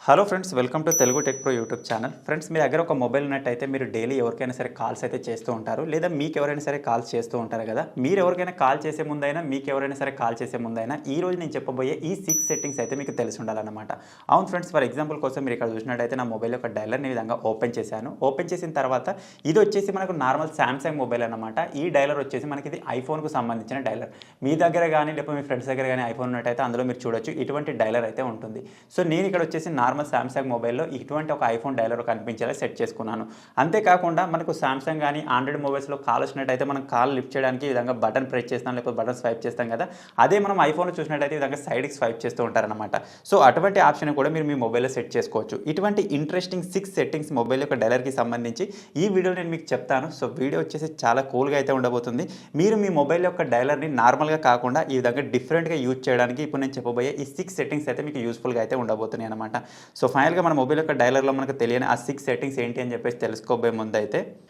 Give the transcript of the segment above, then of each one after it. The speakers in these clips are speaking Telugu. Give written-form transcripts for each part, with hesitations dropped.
Hello friends, welcome to Telugu tech pro YouTube channel. Friends, మీ దగ్గర ఒక మొబైల్ ఉన్నట్టయితే మీరు డైలీ ఎవరికైనా సరే కాల్స్ అయితే చేస్తూ ఉంటారు, లేదా మీకు ఎవరైనా సరే కాల్స్ చేస్తూ ఉంటారు కదా. మీరు ఎవరికైనా కాల్ చేసే ముందైనా, మీకు ఎవరైనా సరే కాల్ చేసే ముందైనా ఈ రోజు నేను చెప్పబోయే ఈ 6 సెట్టింగ్స్ అయితే మీకు తెలిసి ఉండాలన్నమాట. అవును ఫ్రెండ్స్, ఫర్ ఎగ్జాంపుల్ కోసం మీరు ఇక్కడ చూసినట్టయితే నా మొబైల్ యొక్క డైలర్ని ఈ విధంగా ఓపెన్ చేశాను. ఓపెన్ చేసిన తర్వాత ఇది వచ్చేసి మనకు నార్మల్ శాంసంగ్ మొబైల్ అన్నమాట. ఈ డైలర్ వచ్చేసి మనకి ఇది ఐఫోన్కు సంబంధించిన డైలర్. మీ దగ్గర కానీ లేకపోతే మీ ఫ్రెండ్స్ దగ్గర కానీ ఐఫోన్ ఉన్నట్టయితే అందులో మీరు చూడొచ్చు ఇటువంటి డైలర్ అయితే ఉంటుంది. సో నేను ఇక్కడ వచ్చేసి నార్మల్ శాంసంగ్ మొబైల్లో ఇటువంటి ఒక ఐఫోన్ డైలర్ కనిపించేలా సెట్ చేసుకున్నాను. అంతేకాకుండా మనకు శాంసంగ్ కానీ ఆండ్రాయిడ్ మొబైల్స్లో కాల్ వచ్చినట్టయితే మనం కాల్ లిఫ్ట్ చేయడానికి ఈ విధంగా బటన్ ప్రెస్ చేస్తాం, లేకపోతే బటన్ స్వైప్ చేస్తాం కదా. అదే మనం ఐఫోన్లో చూసినట్టయితే ఈ విధంగా సైడ్కి స్వైప్ చేస్తూ ఉంటారనమాట. సో అటువంటి ఆప్షన్ కూడా మీరు మీ మొబైల్లో సెట్ చేసుకోవచ్చు. ఇటువంటి ఇంట్రెస్టింగ్ 6 సెట్టింగ్స్ మొబైల్ యొక్క డైలర్కి సంబంధించి ఈ వీడియోలో నేను మీకు చెప్తాను. సో వీడియో వచ్చేసి చాలా కూల్గా అయితే ఉండబోతుంది. మీరు మీ మొబైల్ యొక్క డైలర్ని నార్మల్గా కాకుండా ఈ విధంగా డిఫరెంట్గా యూజ్ చేయడానికి ఇప్పుడు నేను చెప్పబోయే ఈ 6 సెట్టింగ్స్ అయితే మీకు యూస్ఫుల్గా అయితే ఉండబోతున్నాయి అనమాట. సో ఫైనల్గా మన మొబైల్ యొక్క డైలర్లో మనకు తెలియని ఆ 6 సెట్టింగ్స్ ఏంటి అని చెప్పేసి తెలుసుకోబోయే ముందు అయితే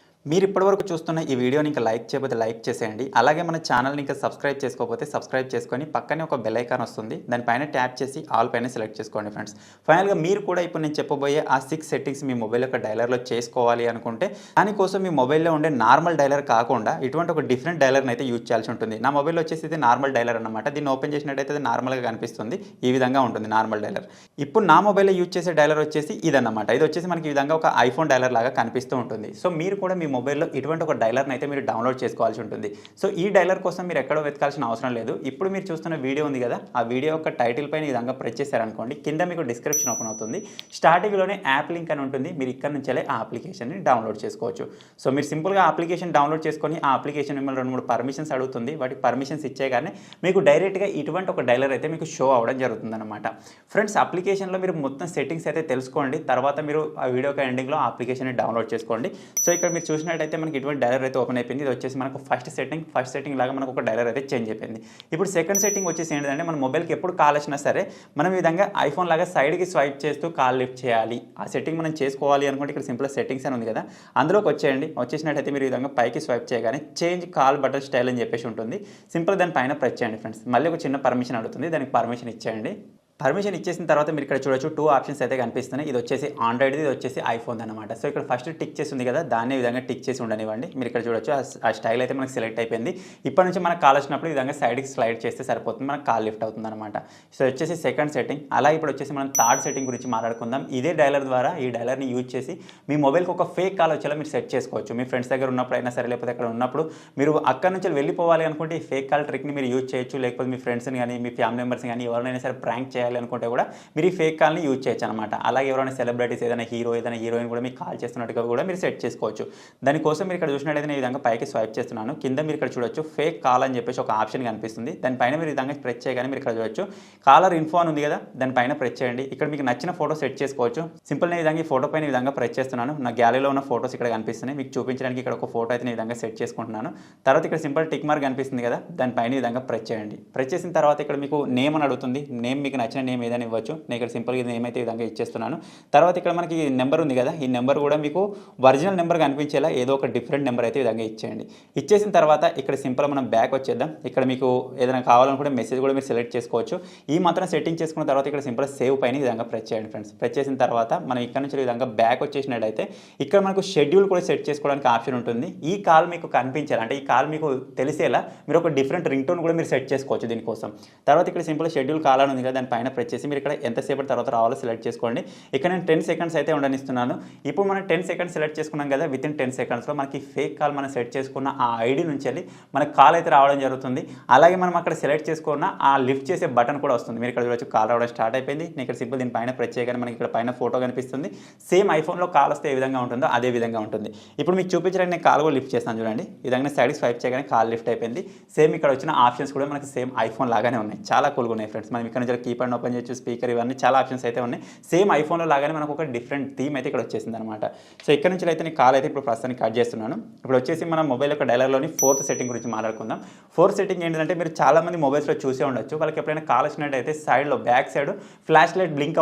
మీరు ఇప్పటివరకు చూస్తున్న ఈ వీడియోని ఇంకా లైక్ చేయకపోతే లైక్ చేసేయండి. అలాగే మన ఛానల్ని ఇంకా సబ్స్క్రైబ్ చేసుకోకపోతే సబ్స్క్రైబ్ చేసుకొని పక్కనే ఒక బెల్ ఐకాన్ వస్తుంది, దానిపైన ట్యాప్ చేసి ఆల్ పైన సెలెక్ట్ చేసుకోండి ఫ్రెండ్స్. ఫైనల్గా మీరు కూడా ఇప్పుడు నేను చెప్పబోయే ఆ 6 సెట్టింగ్స్ మీ మొబైల్ యొక్క డైలర్లో చేసుకోవాలి అనుకుంటే దానికోసం మీ మొబైల్లో ఉండే నార్మల్ డైలర్ కాకుండా ఇటువంటి ఒక డిఫరెంట్ డైలర్ని అయితే యూజ్ చేయాల్సి ఉంటుంది. నా మొబైల్లో వచ్చేసి ఇది నార్మల్ డైలర్ అనమాట. దీన్ని ఓపెన్ చేసినట్టయితే అది నార్మల్గా కనిపిస్తుంది, ఈ విధంగా ఉంటుంది నార్మల్ డైలర్. ఇప్పుడు నా మొబైల్లో యూజ్ చేసే డైలర్ వచ్చేసి ఇదన్నమాట. ఇది వచ్చేసి మనకి ఈ విధంగా ఒక ఐఫోన్ డైలర్ లాగా కనిపిస్తూ ఉంటుంది. సో మీరు కూడా మీ మొబైల్లో ఇటువంటి ఒక డైలర్ని అయితే మీరు డౌన్లోడ్ చేసుకోవాల్సి ఉంటుంది. సో ఈ డైలర్ కోసం మీరు ఎక్కడో వెతకాల్సిన అవసరం లేదు. ఇప్పుడు మీరు చూస్తున్న వీడియో ఉంది కదా, ఆ వీడియో యొక్క టైటిల్ పైన ఈ విధంగా ప్రెస్ చేశారనుకోండి, కింద మీకు డిస్క్రిప్షన్ ఓపెన్ అవుతుంది. స్టార్టింగ్లోనే యాప్ లింక్ అని ఉంటుంది, మీరు ఇక్కడ నుంచే ఆ అప్లికేషన్ని డౌన్లోడ్ చేసుకోవచ్చు. సో మీరు సింపుల్గా అప్లికేషన్ డౌన్లోడ్ చేసుకొని ఆ అప్లికేషన్ మిమ్మల్ని 2-3 పర్మిషన్స్ అడుగుతుంది. వాటికి పర్మిషన్స్ ఇచ్చేగానే మీకు డైరెక్ట్గా ఇటువంటి ఒక డైలర్ అయితే మీకు షో అవ్వడం జరుగుతుందన్నమాట. ఫ్రెండ్స్, అప్లికేషన్లో మీరు మొత్తం సెట్టింగ్స్ అయితే తెలుసుకోండి. తర్వాత మీరు ఆ వీడియో యొక్క ఎండింగ్లో ఆ అప్లికేషన్ని డౌన్లోడ్ చేసుకోండి. సో ఇక్కడ మీరు చూసినట్టయితే మనకి ఇటువంటి డైలర్ అయితే ఓపెన్ అయిపోయింది. ఇది వచ్చేసి మనకు ఫస్ట్ సెట్టింగ్ లాగా మనకు ఒక డైలర్ అయితే చేంజ్ అయిపోయింది. ఇప్పుడు సెకండ్ సెట్టింగ్ వచ్చేసి ఏంటంటే మన మొబైల్కి ఎప్పుడు కాల్ వచ్చినా సరే మనం ఈ విధంగా ఐఫోన్ లాగా సైడ్కి స్వైప్ చేస్తూ కాల్ లిఫ్ట్ చేయాలి. ఆ సెట్టింగ్ మనం చేసుకోవాలి అనుకుంటే ఇక్కడ సింపుల్ సెట్టింగ్స్ అని ఉంది కదా, అందులోకి వచ్చేయండి. వచ్చేసినట్టయితే మీరు ఈ విధంగా పైకి స్వైప్ చేయగానే చేంజ్ కాల్ బటన్ స్టైల్ అని చెప్పేసి ఉంటుంది. సింపుల్ దాని పైన ప్రెస్ చేయండి ఫ్రెండ్స్. మళ్ళీ ఒక చిన్న పర్మిషన్ అడుగుతుంది, దానికి పర్మిషన్ ఇచ్చేయండి. పర్మిషన్ ఇచ్చేసిన తర్వాత మీరు ఇక్కడ చూడొచ్చు 2 ఆప్షన్స్ అయితే కనిపిస్తున్నాయి. ఇది వచ్చేసి ఆండ్రాయిడ్ది, ఇది వచ్చేసి ఐఫోన్ అనమాట. సో ఇక్కడ ఫస్ట్ టిక్ చేసి ఉంది కదా, దాన్ని విధంగా టిక్ చేసి ఉండనివ్వండి. మీరు ఇక్కడ చూడొచ్చు ఆ స్టైల్ అయితే మనకు సెలెక్ట్ అయిపోయింది. ఇప్పటి నుంచి మనకు కాల్ వచ్చినప్పుడు ఈ విధంగా సైడ్కి స్లైడ్ చేస్తే సరిపోతుంది, మనకు కాల్ లిఫ్ట్ అవుతుంది అనమాట. సో వచ్చేసి సెకండ్ సెట్టింగ్. అలా ఇప్పుడు వచ్చేసి మనం థర్డ్ సెట్టింగ్ గురించి మాట్లాడుకుందాం. ఇదే డైలర్ ద్వారా ఈ డైలర్ని యూజ్ చేసి మీ మొబైల్కి ఒక ఫేక్ కాల్ వచ్చేలా మీరు సెట్ చేసుకోవచ్చు. మీ ఫ్రెండ్స్ దగ్గర ఉన్నప్పుడు అయినా సరే, లేకపోతే అక్కడ ఉన్నప్పుడు మీరు అక్కడ నుంచి వెళ్ళిపోవాలి అనుకుంటే ఈ ఫేక్ కాల్ ట్రిక్ని మీరు యూజ్ చేయొచ్చు. లేకపోతే మీ ఫ్రెండ్స్ని కానీ మీ ఫ్యామిలీ మెంబర్స్ని కానీ ఎవరైనా సరే ప్రాంక్ చేయాలి అనుకుంటే కూడా మీరు ఈ ఫేక్ కాల్ని యూజ్ చేయొచ్చు అనమాట. అలాగే ఎవరైనా సెలబ్రిటీస్, ఏదైనా హీరో, ఏదైనా హీరోయిన్ కూడా మీకు కాల్ చేస్తున్నట్టుగా కూడా మీరు సెట్ చేసుకోవచ్చు. దానికోసం మీరు ఇక్కడ చూసినట్టయితే నేను ఈ విధంగా పైకి స్వైప్ చేస్తున్నాను. కింద మీరు ఇక్కడ చూడొచ్చు ఫేక్ కాల్ అని చెప్పేసి ఒక ఆప్షన్ కనిపిస్తుంది. దానిపైన మీరు ఈ విధంగా ప్రెస్ చేయగానే మీరు ఇక్కడ చూడొచ్చు కాలర్ ఇన్ఫో అని ఉంది కదా, దానిపైన ప్రెస్ చేయండి. ఇక్కడ మీకు నచ్చిన ఫోటో సెట్ చేసుకోవచ్చు. సింపుల్ నేను ఈ విధంగా ఈ ఫోటో పైన ఈ విధంగా ప్రెస్ చేస్తున్నాను. నా గ్యాలరీలో ఉన్న ఫోటోస్ ఇక్కడ కనిపిస్తున్నాయి. మీకు చూపించడానికి ఇక్కడ ఒక ఫోటో అయితే ఈ విధంగా సెట్ చేసుకుంటున్నాను. తర్వాత ఇక్కడ సింపుల్ టిక్ మార్క్ కనిపిస్తుంది కదా, దానిపైన ఈ విధంగా ప్రెస్ చేయండి. ప్రెస్ చేసిన తర్వాత ఇక్కడ మీకు నేమ్ అని అడుగుతుంది. నేమ్ మీకు నచ్చిన నేమ్ ఏదైనా ఇవ్వచ్చు. నేను ఇక్కడ సింపుల్గా నేమ్ అయితే ఈ విధంగా ఇచ్చేస్తున్నాను. తర్వాత ఇక్కడ మనకి నెంబర్ ఉంది కదా, ఈ నెంబర్ కూడా మీకు ఒరిజినల్ నెంబర్ కనిపించేలా ఏదో ఒక డిఫరెంట్ నెంబర్ అయితే ఈ విధంగా ఇచ్చేయండి. ఇచ్చేసిన తర్వాత ఇక్కడ సింపుల్ మనం బ్యాక్ వచ్చేద్దాం. ఇక్కడ మీకు ఏదైనా కావాలనుకుంటే మెసేజ్ కూడా మీరు సెలెక్ట్ చేసుకోవచ్చు. ఈ మాత్రం సెట్టింగ్ చేసుకున్న తర్వాత ఇక్కడ సింపుల్ సేవ్ పైన ఈ విధంగా ప్రెస్ చేయండి ఫ్రెండ్స్. ప్రెస్ చేసిన తర్వాత మనం ఇక్కడ నుంచి ఈ విధంగా బ్యాక్ వచ్చేసినట్టయితే ఇక్కడ మనకు షెడ్యూల్ కూడా సెట్ చేసుకోవడానికి ఆప్షన్ ఉంటుంది. ఈ కాల్ మీకు కనిపించాలి అంటే ఈ కాల్ మీకు తెలిసేలా మీరు ఒక డిఫరెంట్ రింగ్ టోన్ కూడా మీరు సెట్ చేసుకోవచ్చు దీనికోసం. తర్వాత ఇక్కడ సింపుల్ షెడ్యూల్ కాల్ అని ఉంది కదా, దానిపైన ప్రెస్ చేసి మీరు ఇక్కడ ఎంతసేపటి తర్వాత రావాలో సెలెక్ట్ చేసుకోండి. ఇక్కడ నేను 10 సెకండ్స్ అయితే ఉండనిస్తున్నాను. ఇప్పుడు మనం 10 సెకండ్స్ సెలెక్ట్ చేసుకున్నాం కదా, విత్ ఇన్ 10 సెకండ్స్లో మనకి ఫేక్ కాల్ మనం సెట్ చేసుకున్న ఆ ఐడి నుంచి వెళ్ళి మనకు కాల్ అయితే రావడం జరుగుతుంది. అలాగే మనం అక్కడ సెలెక్ట్ చేసుకున్న ఆ లిఫ్ట్ చేసే బటన్ కూడా వస్తుంది. మీరు ఇక్కడ చూడొచ్చు కాల్ రావడం స్టార్ట్ అయిపోయింది. నేను ఇక్కడ సింపుల్ దీనిపైన ప్రెస్ చేయగానే మనకి ఇక్కడ పైన ఫోటో కనిపిస్తుంది. సేమ్ ఐఫోన్లో కాల్ వస్తే ఏ విధంగా ఉంటుందో అదే విధంగా ఉంటుంది. ఇప్పుడు మీకు చూపించడానికి నేను కాల్ కూడా లిఫ్ట్ చేస్తాను చూడండి. ఈ విధంగా సైడ్కి స్వైప్ చేయగానే కాల్ లిఫ్ట్ అయిపోయింది. సేమ్ ఇక్కడ వచ్చిన ఆప్షన్స్ కూడా మనకి సేమ్ ఐఫోన్ లాగానే ఉన్నాయి. చాలా కూల్గా ఉన్నాయి ఫ్రెండ్స్. మనం ఇక్కడ నుంచి కీప్యాడ్ ఓపెన్ చేయొచ్చు, స్పీకర్, ఇవన్నీ చాలా ఆప్షన్స్ అయితే ఉన్నాయి. సేమ్ ఐఫోన్లో లాగానే మనకు ఒక డిఫరెంట్ థీమ్ అయితే ఇక్కడ వచ్చేసింది అనమాట. సో ఇక్కడ నుంచి అయితే నేను కాల్ అయితే ఇప్పుడు ప్రస్తుతానికి కట్ చేస్తున్నాను. ఇప్పుడు వచ్చేసి మన మొబైల్ యొక్క డైలర్లోని 4th సెట్టింగ్ గురించి మాట్లాడుకుందాం. 4th సెట్టింగ్ ఏంటంటే మీరు చాలామంది మొబైల్స్లో చూసే ఉండొచ్చు. వాళ్ళకి ఎప్పుడైనా కాల్ వచ్చినట్టయితే సైడ్లో back side flash light blink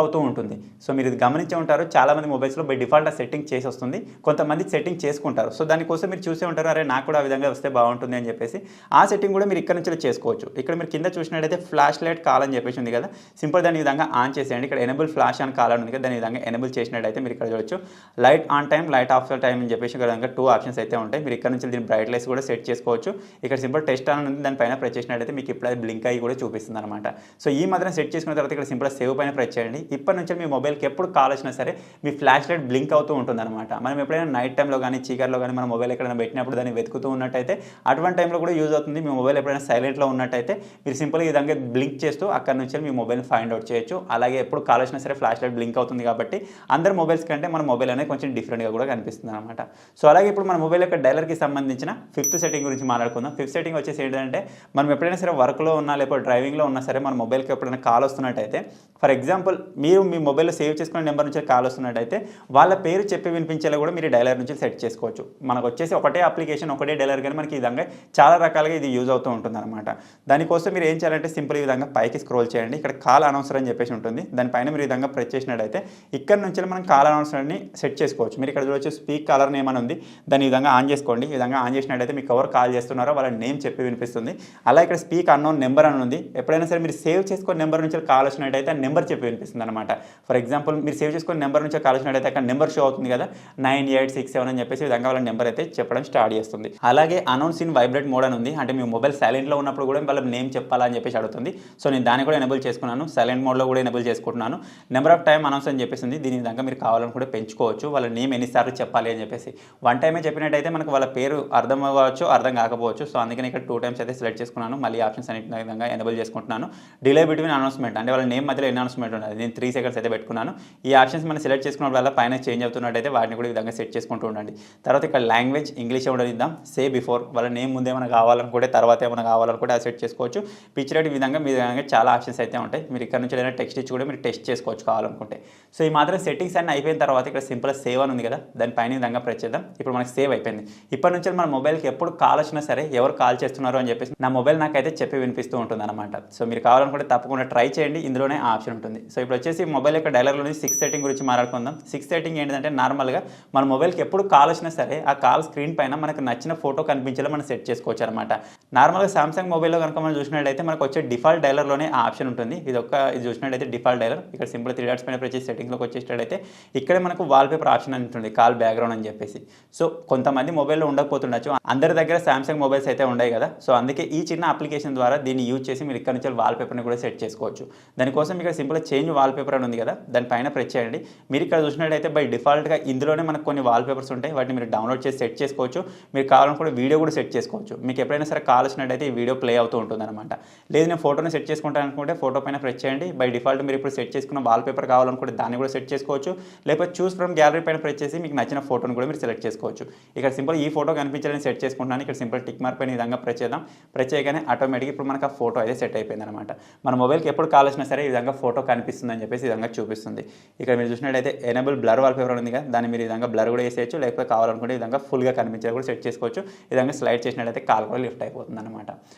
అవుతూ ఉంటుంది. సో మీరు ఇది గమనించే ఉంటారు. చాలామంది మొబైల్స్లో బై డిఫాల్ట్ ఆ సెట్టింగ్ చేసి వస్తుంది. కొంతమంది సెట్టింగ్ చేసుకుంటారు. సో దానికోసం మీరు చూసే ఉంటారు, అరే నాకు కూడా ఆ విధంగా వస్తే బాగుంటుంది అని చెప్పేసి ఆ సెట్టింగ్ కూడా మీరు ఇక్కడ నుంచి చేసుకోవచ్చు. ఇక్కడ మీరు కింద చూసినట్టయితే ఫ్లాష్ లైట్ కాల్ అని చెప్పేసి ఉంది కదా, సింపుల్ దాన్ని ఈ విధంగా ఆన్ చేసేయండి. ఇక్కడ ఎనేబుల్ ఫ్లాష్ అని కాల్ ఉంది కదా, దాని విధంగా ఎనేబుల్ చేసినట్టయితే మీరు ఇక్కడ చూడొచ్చు light on time, light of time అని చెప్పేసి ఇక్కడ 2 ఆప్షన్స్ అయితే ఉంటాయి. మీరు ఇక్కడ నుంచి దీని బ్రైట్నెస్ కూడా సెట్ చేసుకోవచ్చు. ఇక్కడ సింపుల్ టెస్ట్ అని ఉంది, దానిపైన ప్రెస్ చేసినట్టయితే మీకు ఇప్పుడు అది బ్లింక్ అయ్యి కూడా చూపిస్తుంది అనమాట. సో ఈ మాత్రం సెట్ చేసుకున్న తర్వాత ఇక్కడ సింపుల్ సేవ్ పైన ప్రెస్ చేయండి. ఇప్పటి నుంచి మీ మొబైల్కి ఎప్పుడు కాల్ వచ్చినా సరే మీ ఫ్లాష్ లైట్ బ్లింక్ అవుతూ ఉంటుంది అనమాట. మనం ఎప్పుడైనా నైట్ టైంలో కానీ చీకట్లో కానీ మన మొబైల్ ఎక్కడైనా పెట్టినప్పుడు దాన్ని వెతుకుతూ ఉన్నట్టయితే అటువంటి టైంలో కూడా యూజ్ అవుతుంది. మీ మొబైల్ ఎప్పుడైనా సైలెంట్లో ఉన్నట్టయితే మీరు సింపుల్ ఈ విధంగా బ్లింక్ చేస్తూ అక్కడ నుంచి మీ మొబైల్ని ఫైండ్ అవుట్ చేయొచ్చు. అలాగే ఎప్పుడు కాల్ వచ్చినా సరే ఫ్లాష్ లైట్ బ్లింక్ అవుతుంది కాబట్టి అందరి మొబైల్స్ కంటే మన మొబైల్ అనేది కొంచెం డిఫరెంట్గా కూడా కనిపిస్తుంది అనమాట. సో అలాగే ఇప్పుడు మన మొబైల్ యొక్క డైలర్కి సంబంధించిన 5th సెట్టింగ్ గురించి మాట్లాడుకుందాం. 5th సెట్టింగ్ వచ్చేసి ఏంటంటే మనం ఎప్పుడైనా సరే వర్క్లో ఉన్నా లేకపోతే డ్రైవింగ్లో ఉన్నా సరే మన మొబైల్కి ఎప్పుడైనా కాల్ వస్తున్నట్టయితే, ఫర్ ఎగ్జాంపుల్ మీరు మీ మొబైల్లో సేవ్ చేసుకున్న నెంబర్ నుంచి కాల్ వస్తున్నట్టయితే వాళ్ళ పేరు చెప్పి వినిపించేలా కూడా మీరు డైలర్ నుంచి సెట్ చేసుకోవచ్చు. మనకు వచ్చేసి ఒకటే అప్లికేషన్ ఒకటే డైలర్ కానీ మనకి ఈ విధంగా చాలా రకాలుగా ఇది యూజ్ అవుతూ ఉంటుంది అనమాట. దానికోసం మీరు ఏం చేయాలంటే సింపుల్ ఈ విధంగా పైకి స్క్రోల్ చేయండి. ఇక్కడ కాల్ అనౌన్సర్ అని చెప్పేసి ఉంటుంది. దానిపైన మీరు ఈ విధంగా ప్రెస్ చేసినట్టయితే ఇక్కడ నుంచి మనం కాల్ అనౌన్సర్ని సెట్ చేసుకోవచ్చు. మీరు ఇక్కడ చూడొచ్చు స్పీక్ కాలర్ నేమ్ అని ఉంది. దాన్ని ఈ విధంగా ఆన్ చేసుకోండి. ఈ విధంగా ఆన్ చేసినట్టయితే మీకు ఎవరు కాల్ చేస్తున్నారో వాళ్ళ నేమ్ చెప్పి వినిపిస్తుంది. అలా ఇక్కడ స్పీక్ అన్నోన్ నెంబర్ అని ఉంది. ఎప్పుడైనా సరే మీరు సేవ్ చేసుకున్న నెంబర్ నుంచి కాల్ వచ్చినట్టయితే ఆ నెంబర్ చెప్పి వినిపిస్తుంది అనమాట. ఫర్ ఎగ్జాంపుల్ మీరు సేవ్ చేసుకున్న నెంబర్ నుంచి కాల్ వచ్చినట్టయితే అక్కడ నెంబర్ షో అవుతుంది కదా 9867 అని చెప్పేసి విధంగా వాళ్ళ నెంబర్ అయితే చెప్పడం స్టార్ట్ చేస్తుంది. అలాగే అనౌన్స్ ఇన్ వైబ్రేట్ మోడ్ అని ఉంది. అంటే మీ మొబైల్ సైలెంట్లో ఉన్నప్పుడు కూడా వాళ్ళ నేమ్ చెప్పాలని చెప్పేసి అడుగుతుంది. సో నేను దాన్ని కూడా ఎనేబుల్ చేసుకున్నాను. సైలెంట్ మోడ్లో కూడా ఎనేబుల్ చేసుకుంటున్నాను. నెంబర్ ఆఫ్ టైం అనౌన్స్ అని చెప్పేసి దీని విధంగా మీరు కావాలని కూడా పెంచుకోవచ్చు. వాళ్ళ నేమ్ ఎన్నిసార్లు చెప్పాలి అని చెప్పేసి. 1 టైమే చెప్పినట్టయితే మనకు వాళ్ళ పేరు అర్థం అవ్వచ్చు, అర్థం కాకపోవచ్చు. సో అందుకని ఇక్కడ 2 టైమ్స్ అయితే సెలెక్ట్ చేసుకున్నాను. మళ్ళీ ఆప్షన్స్ అన్ని విధంగా ఎనేబుల్ చేసుకుంటున్నాను. డిలే బిట్వీన్ అనౌన్స్మెంట్ అంటే వాళ్ళ నేమ్ మధ్యలో ఎన్ని అనౌన్స్మెంట్ ఉన్నది నేను 3 సెకండ్స్ అయితే పెట్టుకున్నాను. ఈ ఆప్షన్స్ మనం సెలెక్ట్ చేసుకున్నప్పుడు వల్ల పైన చేంజ్ అవుతున్నట్టయితే వాటిని కూడా ఈ విధంగా సెట్ చేసుకుంటూ ఉండండి. తర్వాత ఇక్కడ లాంగ్వేజ్ ఇంగ్లీష్ కూడా ఇద్దాం. సే బిఫోర్ వాళ్ళ నేమ్ ముందు ఏమైనా కావాలనుకుంటే తర్వాత ఏమైనా కావాలనుకుంటే అది సెట్ చేసుకోవచ్చు. పిచ్ రేట్ ఈ విధంగా మీ విధంగా చాలా ఆప్షన్స్ అయితే ఉంటాయి. మీరు ఇక్కడ నుంచి ఏదైనా టెక్స్ట్ ఇచ్చి కూడా మీరు టెస్ట్ చేసుకోవచ్చు కావాలనుకుంటే. సో ఈ మాత్రం సెట్టింగ్స్ అన్ని అయిపోయిన తర్వాత ఇక్కడ సింపుల్ సేవ్ అని ఉంది కదా, దానిపైన విధంగా ప్రెస్ చేద్దాం. ఇప్పుడు మనకి సేవ్ అయిపోయింది. ఇప్పటి నుంచి మన మొబైల్కి ఎప్పుడు కాల్ వచ్చినా సరే ఎవరు కాల్ చేస్తున్నారు అని చెప్పేసి నా మొబైల్ నాకైతే చెప్పి వినిపిస్తూ ఉంటుంది అనమాట. సో మీరు కావాలనుకుంటే తప్పకుండా ట్రై చేయండి. ఇందులోనే ఆ ఆప్షన్ ఉంటుంది. సో ఇప్పుడు వచ్చేసి మొబైల్ యొక్క డైలర్లో 6th సెట్టింగ్ గురించి మాట్లాడుకుందాం. 6th సెట్టింగ్ ఏంటంటే నార్మల్గా మన మొబైల్కి ఎప్పుడు కాల్ వచ్చినా సరే ఆ కాల్ స్క్రీన్ పైన మనకు నచ్చిన ఫోటో కనిపించేలా మనం సెట్ చేసుకోవచ్చు అనమాట. నార్మల్గా సామ్సంగ్ మొబైల్లో కనుక మనం చూసినట్టయితే మనకు వచ్చే డిఫాల్ట్ డైలర్లోనే ఆ ఆప్షన్ ఉంటుంది. ఇది చూసినట్టయితే డిఫాల్ట్ డైలర్. ఇక్కడ సింపుల్ 3 డాట్స్ పైన ప్రెస్ చేసి సెట్టింగ్లోకి వచ్చేటట్టయితే ఇక్కడ మనకు వాల్పేపర్ ఆప్షన్ అని ఉంటుంది, కాల్ బ్యాక్గ్రౌండ్ అని చెప్పేసి. సో కొంతమంది మొబైల్లో ఉండకపోతుండొచ్చు, అందరి దగ్గర సామ్సంగ్ మొబైల్స్ అయితే ఉన్నాయి కదా. సో అందుకే ఈ చిన్న అప్లికేషన్ ద్వారా దీన్ని యూజ్ చేసి మీరు ఇక్కడ నుంచి వాల్పేపర్ని కూడా సెట్ చేసుకోవచ్చు. దానికోసం ఇక్కడ సింపుల్ చేంజ్ వాల్పేపర్ అని ఉంది కదా, దానిపైన ప్రెస్ చేయండి. మీరు ఇక్కడ చూసినట్టయితే బై డిఫాల్ట్గా ఇందులోనే మనకు కొన్ని వాల్పేపర్స్ ఉంటాయి. వాటిని మీరు డౌన్లోడ్ చేసి సెట్ చేసుకోవచ్చు. మీరు కావాలనుకుంటే వీడియో కూడా సెట్ చేసుకోవచ్చు. మీకు ఎప్పుడైనా సరే కాల్ వచ్చినట్టయితే ఈ వీడియో ప్లే అవుతూ ఉంటుంది అనమాట. లేదు నేను ఫోటోని సెట్ చేసుకుంటాను అనుకుంటే ఫోటో పైన ప్రెస్ చేయండి. బై డిఫాల్ట్ మీరు ఇప్పుడు సెట్ చేసుకున్న వాల్పేపర్ కావాలనుకుంటే దాన్ని కూడా సెట్ చేసుకోవచ్చు. లేకపోతే చూస్ ఫ్రమ్ గ్యాలరీ పైన ప్రెస్ చేసి మీకు నచ్చిన ఫోటోని కూడా మీరు సెలెక్ట్ చేసుకోవచ్చు. ఇక్కడ సింపుల్ ఈ ఫోటో కనిపించాలని సెట్ చేసుకుంటున్నాను. ఇక్కడ సింపుల్ టిక్ మార్క్ పైన ఈ విధంగా ప్రెస్ చేద్దాం. ప్రెస్ చేయగానే ఆటోమేటిక్ ఇప్పుడు మనకు ఆ ఫోటో అయితే సెట్ అయిపోయింది అనమాట. మన మొబైల్కి ఎప్పుడు కాల్ వచ్చినా సరే ఈ విధంగా ఫోటో కనిపిస్తుంది అని చెప్పేసి ఈ విధంగా చూపిస్తుంది. ఇక్కడ మీరు చూసినట్టయితే ఎనేబుల్ బ్లర్ వాల్పేపర్ ఉంది కదా, దాన్ని మీరు ఈ విధంగా బ్లర్ కూడా వేసేయచ్చు. లేకపోతే కావాలనుకుంటే ఈ విధంగా ఫుల్గా కనిపించేది కూడా సెట్ చేసుకోవచ్చు. ఈ విధంగా స్లైడ్ చేసినట్టయితే కాల్ కూడా లిఫ్ట్ అయిపోతుంది అనమాట.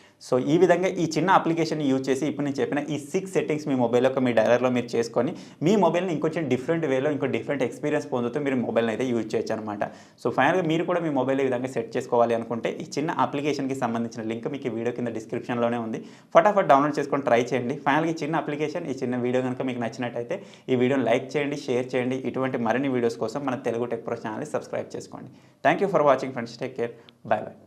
సో ఈ విధంగా ఈ చిన్న అప్లికేషన్ యూజ్ చేసి ఇప్పుడు నేను చెప్పిన ఈ 6 సెట్టింగ్స్ మీ మొబైల్లో మీ డైలర్లో మీరు చేసుకొని మీ మొబైల్ని ఇంకొంచెం డిఫరెంట్ వేలో ఇంకో డిఫరెంట్ ఎక్స్పీరియన్స్ పొందుతూ మీరు మొబైల్ని అయితే యూజ్ చేయొచ్చు అనమాట. సో ఫైనల్గా మీరు కూడా మీ మొబైల్ ఈ విధంగా సెట్ చేసుకోవాలి అనుకుంటే ఈ చిన్న అప్లికేషన్కి సంబంధించిన లింక్ మీకు ఈ వీడియో కింద డిస్క్రిప్షన్లోనే ఉంది. ఫటాఫట్ డౌన్లోడ్ చేసుకొని ట్రై చేయండి. ఫైనల్గా ఈ చిన్న అప్లికేషన్ ఈ చిన్న వీడియో కనుక మీకు నచ్చినట్టయితే ఈ వీడియోని లైక్ చేయండి, షేర్ చేయండి. ఇటువంటి మరిన్ని వీడియోస్ కోసం మన తెలుగు టెక్ ప్రో ఛానల్ని సబ్స్క్రైబ్ చేసుకోండి. Thank you for watching friends. Take care. Bye bye.